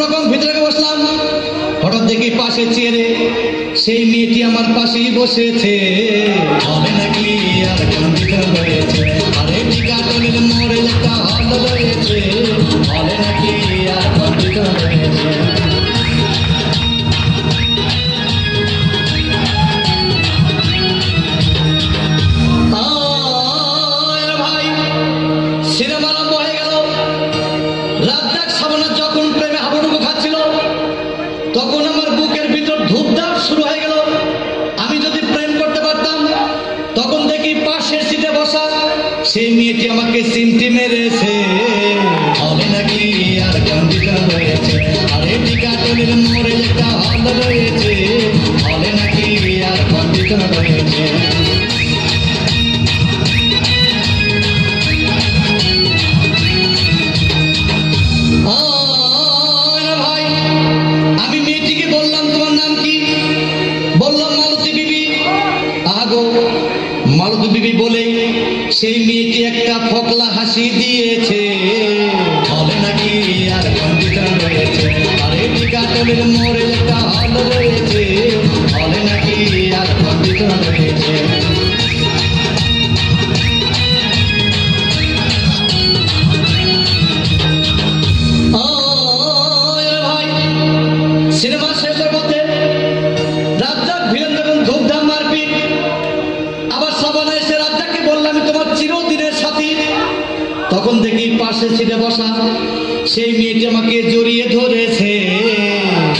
রকম ভিতরে বসলাম, হঠাৎ দেখি পাশে চেয়ারে সেই মেয়েটি আমার পাশেই বসেছে। হবে নাকি আর কম্পিউটার রয়েছে, আরে টিকাটলের মোড়ে একটা হল রয়েছে, হবে নাকি আর কম্পিউটার রয়েছে। ভাই সিনেমা আরম্ভ হয়ে গেল। রাজ্জাক সাবানা যখন প্রেমে হাবুডুবু খাচ্ছিল, তখন আমার বুকের ভিতর ধূপধাপ শুরু হয়ে গেল। আমি যদি প্রেম করতে পারতাম, তখন দেখি পাশের সিটে বসা সেই মেয়েটি আমাকে সিমটি মেরেছে। হবে নাকি আর কম্পিউটার রয়েছে, আরে টিকাটলের মোড়ে একটা হল রয়েছে, হবে নাকি আর কম্পিউটার রয়েছে। ভাই আমি মেয়েটিকে বললাম, তোমার নাম কি? বললাম মালতী বিবি। আগো মালতী বিবি বলে সেই মেয়েটি একটা ফকলা হাসি দিয়েছে। হবে নাকি আর কম্পিউটার রয়েছে, আরে টিকাটলের মোড়ে একটা হল রয়েছে, হবে নাকি আর কম্পিউটার রয়েছে। সিনেমা শেষের মধ্যে রাজ্জাক ভিলেন যখন ধূপধাম মারপিট, আবার সাবানা এসে রাজ্জাককে বললাম আমি তোমার চিরদিনের সাথী। তখন দেখি পাশে সিটে বসা সেই মেয়েটি আমাকে জড়িয়ে ধরেছে।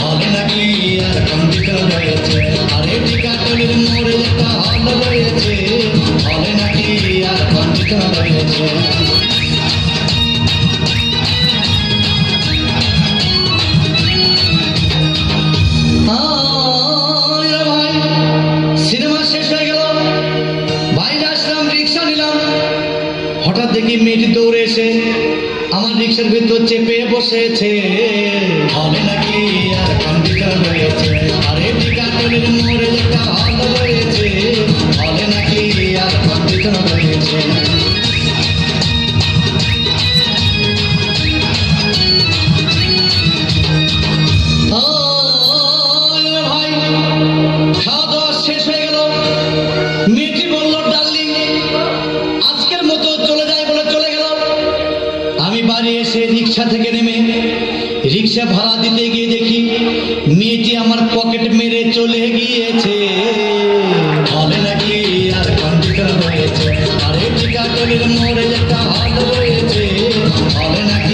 হবে নাকি আর কম্পিউটার রয়েছে, আরে টিকাটলের মোড়ে একটা হল রয়েছে, হবে নাকি আর কম্পিউটার রয়েছে। সিনেমা শেষ হয়ে গেল, বাইরে আসলাম, রিক্সা নিলাম। হঠাৎ দেখি মেয়েটি দৌড়ে এসে আমার রিক্সার ভিতর চেপে বসেছে। হবে নাকি আর কম্পিউটার রয়েছে, আরে টিকাটলের মোড়ে একটা হল রয়েছে, হবে নাকি আর কম্পিউটার রয়েছে। ভাই খাওয়া দাওয়া শেষ হয়ে গেল। মেয়েটি বলল ডার্লিং আজকের মতো চলে যাই বলে চলে গেল। আমি বাড়ি এসে রিক্সা থেকে নেমে রিক্সা ভাড়া দিতে গিয়ে দেখি মেয়েটি আমার পকেট মেরে চলে গিয়েছে। হবে নাকি আর কম্পিউটার রয়েছে, আরে টিকাটলের মোড়ে একটা হল রয়েছে, হবে নাকি